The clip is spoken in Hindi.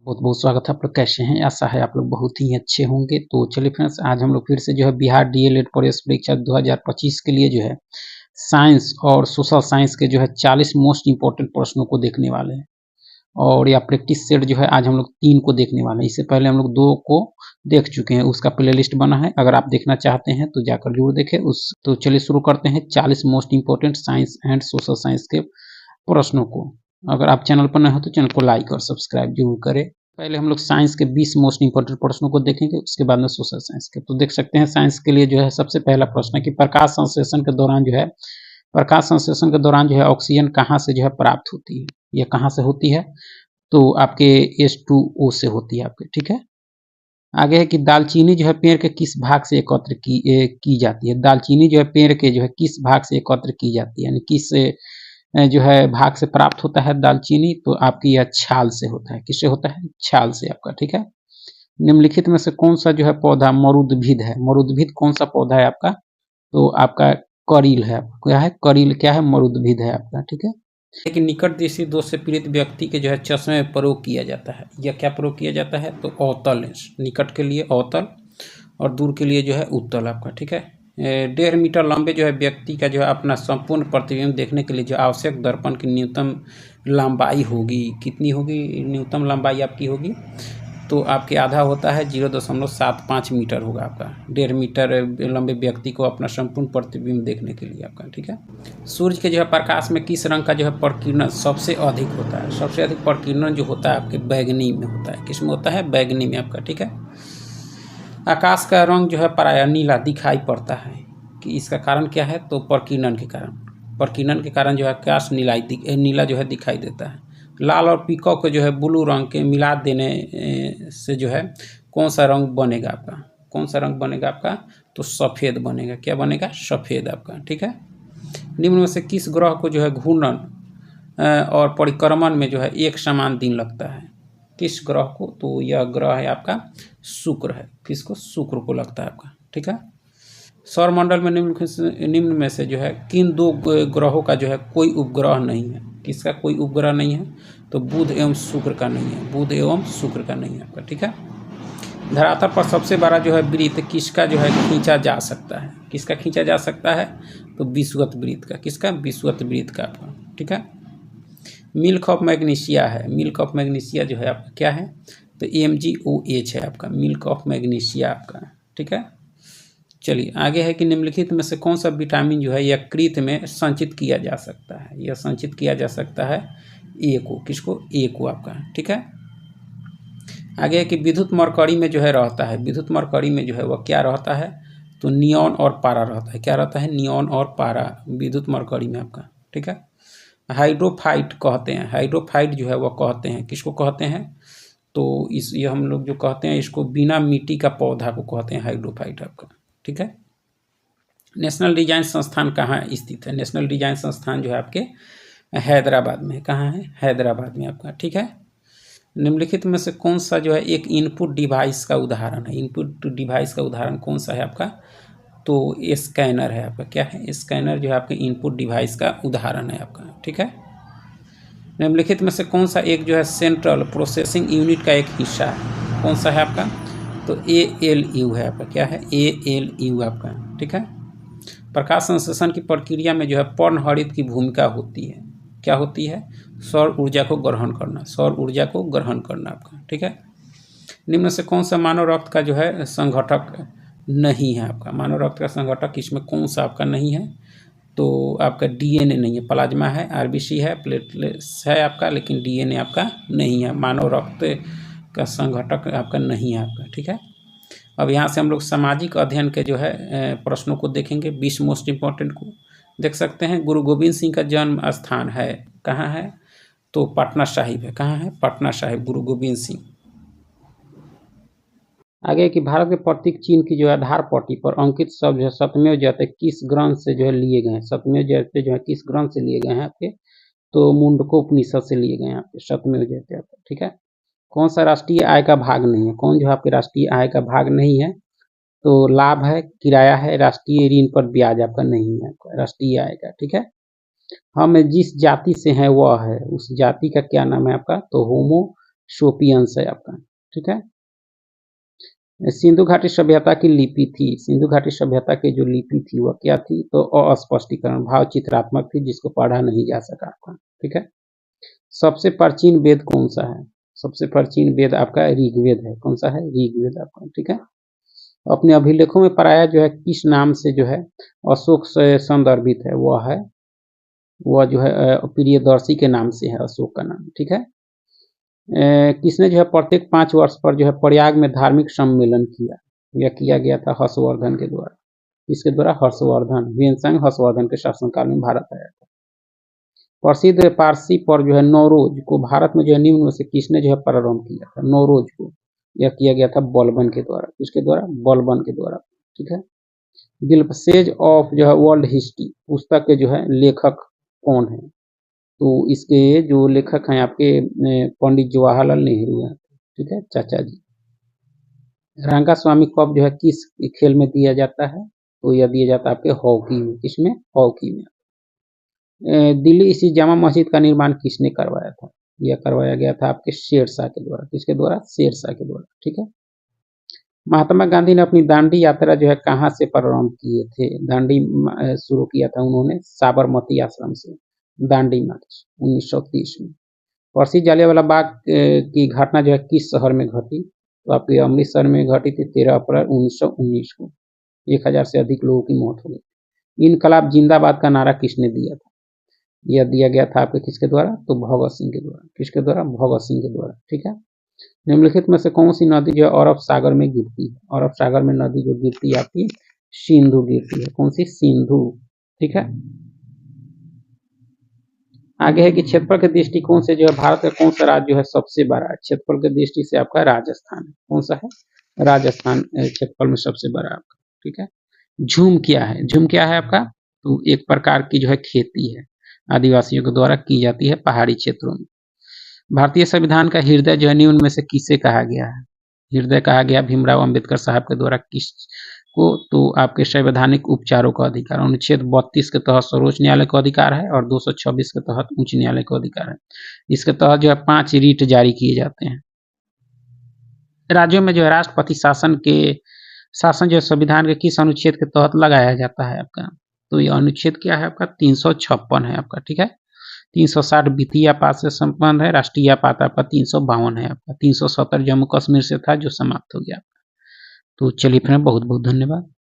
बहुत बहुत स्वागत है। आप लोग कैसे हैं? आशा है आप लोग बहुत ही अच्छे होंगे। तो चलिए फ्रेंड्स, आज हम लोग फिर से जो है बिहार डीएलएड प्रवेश परीक्षा 2025 के लिए जो है साइंस और सोशल साइंस के जो है 40 मोस्ट इंपॉर्टेंट प्रश्नों को देखने वाले हैं। और या प्रैक्टिस सेट जो है आज हम लोग 3 को देखने वाले हैं। इससे पहले हम लोग 2 को देख चुके हैं, उसका प्ले लिस्ट बना है। अगर आप देखना चाहते हैं तो जाकर जरूर देखें। तो चलिए शुरू करते हैं 40 most important science and social science के प्रश्नों को। अगर आप चैनल पर नए हो तो चैनल को लाइक और सब्सक्राइब जरूर करें। पहले हम लोग साइंस के 20 मोस्ट इंपॉर्टेंट प्रश्नों को देखेंगे, उसके बाद में सोशल साइंस के। तो देख सकते हैं साइंस के लिए जो है सबसे पहला प्रश्न है कि प्रकाश संश्लेषण के दौरान जो है ऑक्सीजन कहाँ से जो है प्राप्त होती है? यह कहाँ से होती है? तो आपके H2O से होती है आपके, ठीक है। आगे है कि दालचीनी जो है पेड़ के किस भाग से एकत्र की जाती है? दालचीनी जो है पेड़ के जो है किस भाग से एकत्र की जाती है, यानी किस जो है भाग से प्राप्त होता है दालचीनी? तो आपकी यह छाल से होता है। किससे होता है? छाल से आपका, ठीक है। निम्नलिखित में से कौन सा जो है पौधा मरुद्भिद है? मरुद्भिद कौन सा पौधा है आपका? तो आपका करील है। क्या है? करील क्या है? मरुद्भिद है आपका, ठीक है। लेकिन निकट दृष्टि दोष से पीड़ित व्यक्ति के जो है चश्मे में प्रयोग किया जाता है। यह क्या प्रयोग किया जाता है? तो अवतल। निकट के लिए अवतल और दूर के लिए जो है उत्तल आपका, ठीक है। 1.5 मीटर लंबे जो है व्यक्ति का जो है अपना संपूर्ण प्रतिबिंब देखने के लिए जो आवश्यक दर्पण की न्यूनतम लंबाई होगी, कितनी होगी? न्यूनतम लंबाई आपकी होगी तो आपके आधा होता है 0.75 मीटर होगा आपका। 1.5 मीटर लंबे व्यक्ति को अपना संपूर्ण प्रतिबिंब देखने के लिए आपका, ठीक है। सूर्य के जो है प्रकाश में किस रंग का जो है प्रकीर्णन सबसे अधिक होता है? सबसे अधिक प्रकीर्णन जो होता है आपके बैगनी में होता है। किस में होता है? बैगनी में आपका, ठीक है। आकाश का रंग जो है प्रायः नीला दिखाई पड़ता है कि इसका कारण क्या है? तो प्रकीर्णन के कारण। प्रकीर्णन के कारण जो है आकाश नीला जो है दिखाई देता है। लाल और पीकॉक को जो है ब्लू रंग के मिला देने से जो है कौन सा रंग बनेगा आपका? कौन सा रंग बनेगा आपका? तो सफ़ेद बनेगा। क्या बनेगा? सफ़ेद आपका, ठीक है। निम्न में से किस ग्रह को जो है घूर्णन और परिक्रमण में जो है एक समान दिन लगता है? किस ग्रह को? तो यह ग्रह है आपका शुक्र है। किसको? शुक्र को लगता है आपका, ठीक है। सौरमंडल में निम्न में से जो है किन 2 ग्रहों का जो है कोई उपग्रह नहीं है? किसका कोई उपग्रह नहीं है? तो बुध एवं शुक्र का नहीं है। बुध एवं शुक्र का नहीं है आपका, ठीक है। धरातल पर सबसे बड़ा जो है वृत्त किसका जो है खींचा जा सकता है? किसका खींचा जा सकता है? तो विषुवत वृत्त का। किसका? विषुवत वृत्त का आपका, ठीक है। मिल्क ऑफ मैग्नीशिया है। मिल्क ऑफ मैग्नीशिया जो है आपका क्या है? तो MgOH है आपका, मिल्क ऑफ मैग्नीशिया आपका, ठीक है। चलिए आगे है कि निम्नलिखित में से कौन सा विटामिन जो है यकृत में संचित किया जा सकता है? यह संचित किया जा सकता है ए को। किसको? ए को आपका, ठीक है। आगे है कि विद्युत मरकरी में जो है रहता है, विद्युत मरकरी में जो है वह क्या रहता है? तो नियॉन और पारा रहता है। क्या रहता है? नियॉन और पारा विद्युत मरकरी में आपका, ठीक है। हाइड्रोफाइट कहते हैं। हाइड्रोफाइट जो है वह कहते हैं, किसको कहते हैं? तो ये हम लोग जो कहते हैं इसको बिना मिट्टी का पौधा को कहते हैं हाइड्रोफाइट आपका, ठीक है। नेशनल डिजाइन संस्थान कहाँ स्थित है? नेशनल डिजाइन संस्थान जो है आपके हैदराबाद में। कहाँ है? हैदराबाद में आपका, ठीक है। निम्नलिखित में से कौन सा जो है एक इनपुट डिवाइस का उदाहरण है? इनपुट डिवाइस का उदाहरण कौन सा है आपका? तो स्कैनर है आपका। क्या है? स्कैनर जो है आपके इनपुट डिवाइस का उदाहरण है आपका, ठीक है। निम्नलिखित में से कौन सा एक जो है सेंट्रल प्रोसेसिंग यूनिट का एक हिस्सा है? कौन सा है आपका? तो ALU है आपका। क्या है? ALU आपका, ठीक है। प्रकाश संश्लेषण की प्रक्रिया में जो है पर्णहरित की भूमिका होती है। क्या होती है? सौर ऊर्जा को ग्रहण करना। सौर ऊर्जा को ग्रहण करना आपका, ठीक है। निम्न से कौन सा मानव रक्त का जो है संघटक नहीं है आपका? मानव रक्त का संघटक इसमें कौन सा आपका नहीं है? तो आपका DNA नहीं है। प्लाज्मा है, RBC है, प्लेटलेट्स है आपका, लेकिन DNA आपका नहीं है। मानव रक्त का संघटक आपका नहीं है आपका, ठीक है। अब यहाँ से हम लोग सामाजिक अध्ययन के जो है प्रश्नों को देखेंगे, 20 मोस्ट इम्पॉर्टेंट को देख सकते हैं। गुरु गोविंद सिंह का जन्म स्थान है, कहाँ है? तो पटना साहिब है। कहाँ है? पटना साहिब, गुरु गोविंद सिंह। आगे कि भारत के प्रतीक चिन्ह की जो है आधार पट्टी पर अंकित शब्द जो है सत्यमेव जयते किस ग्रंथ से जो है लिए गए हैं? सत्यमेव जयते जो है किस ग्रंथ से लिए गए हैं आपके? तो मुंडकोपनिषद से लिए गए हैं आपके सत्यमेव जयते आपके, ठीक है। कौन सा राष्ट्रीय आय का भाग नहीं है? कौन जो आपके राष्ट्रीय आय का भाग नहीं है? तो लाभ है, किराया है, राष्ट्रीय ऋण पर ब्याज आपका नहीं है आपका राष्ट्रीय आय का, ठीक है। हम जिस जाति से हैं वह है, उस जाति का क्या नाम है आपका? तो होमो शोपियंस है आपका, ठीक है। सिंधु घाटी सभ्यता की लिपि थी, सिंधु घाटी सभ्यता की जो लिपि थी वह क्या थी, तो अस्पष्टीकरण भाव चित्रात्मक थी जिसको पढ़ा नहीं जा सका था, ठीक है। सबसे प्राचीन वेद कौन सा है, सबसे प्राचीन वेद आपका ऋग्वेद है, कौन सा है, ऋग्वेद आपका, ठीक है। अपने अभिलेखों में प्राय जो है किस नाम से जो है अशोक से संदर्भित है, वह जो है प्रियदर्शी के नाम से है अशोक का नाम, ठीक है। किसने जो है प्रत्येक 5 वर्ष पर जो है प्रयाग में धार्मिक सम्मेलन किया, यह किया गया था हर्षवर्धन के द्वारा, इसके द्वारा हर्षवर्धन, ह्वेनसांग हर्षवर्धन के शासनकाल में भारत आया था। प्रसिद्ध पारसी पर जो है नौरोज को भारत में जो है निम्न में से किसने जो है प्रारंभ किया था, नौरोज को यह किया गया था बलबन के द्वारा, किसके द्वारा, बलबन के द्वारा, ठीक है। गिल्पसेज ऑफ जो है वर्ल्ड हिस्ट्री पुस्तक के जो है लेखक कौन है, तो इसके जो लेखक हैं आपके पंडित जवाहरलाल नेहरू हैं, ठीक है, चाचा जी। रंगा स्वामी कप जो है किस खेल में दिया जाता है, तो यह दिया जाता है आपके हॉकी में, किसमें, हॉकी में। दिल्ली स्थित जामा मस्जिद का निर्माण किसने करवाया था, यह करवाया गया था आपके शेरशाह के द्वारा, किसके द्वारा, शेरशाह के द्वारा, ठीक है। महात्मा गांधी ने अपनी दांडी यात्रा जो है कहाँ से प्रारंभ किए थे, दांडी शुरू किया था उन्होंने साबरमती आश्रम से, दांडी मार्च 1930 में। प्रसिद्ध जालियांवाला बाग की घटना जो है किस शहर में घटी, तो आपके अमृतसर में घटी थी 13 अप्रैल 1919 को, 1000 से अधिक लोगों की मौत हो गई। इनकलाब जिंदाबाद का नारा किसने दिया था, यह दिया गया था आपके किसके द्वारा, तो भगत सिंह के द्वारा, किसके द्वारा, भगत सिंह के द्वारा, ठीक है। निम्नलिखित में से कौन सी नदी जो है अरब सागर में गिरती है, अरब सागर में नदी जो गिरती है आपकी सिंधु गिरती है, कौन सी, सिंधु, ठीक है। आगे है कि क्षेत्रफल के दृष्टिकोण से जो है भारत का कौन सा राज्य जो है सबसे बड़ा है, क्षेत्रफल के दृष्टि से आपका राजस्थान है, कौन सा है, राजस्थान क्षेत्रफल में सबसे बड़ा आपका, ठीक है। झूम क्या है, झूम क्या है आपका, तो एक प्रकार की जो है खेती है, आदिवासियों के द्वारा की जाती है पहाड़ी क्षेत्रों में। भारतीय संविधान का हृदय जो है निम्न में से किसे कहा गया है, हृदय कहा गया भीमराव अंबेडकर साहब के द्वारा किस को, तो आपके संवैधानिक उपचारों का अधिकार, अनुच्छेद 32 के तहत सर्वोच्च न्यायालय का अधिकार है और 226 के तहत उच्च न्यायालय का अधिकार है। इसके तहत जो है 5 रीट जारी किए जाते हैं। राज्यों में जो है राष्ट्रपति शासन जो है संविधान के किस अनुच्छेद के तहत लगाया जाता है आपका, तो ये अनुच्छेद क्या है आपका, 356 है आपका, ठीक है। 360 वित्तीय आपात से संबंध है, राष्ट्रीय आपात आपका 352 है आपका, 370 जम्मू कश्मीर से था जो समाप्त हो गया। तो चलिए फ्रेंड, बहुत बहुत धन्यवाद।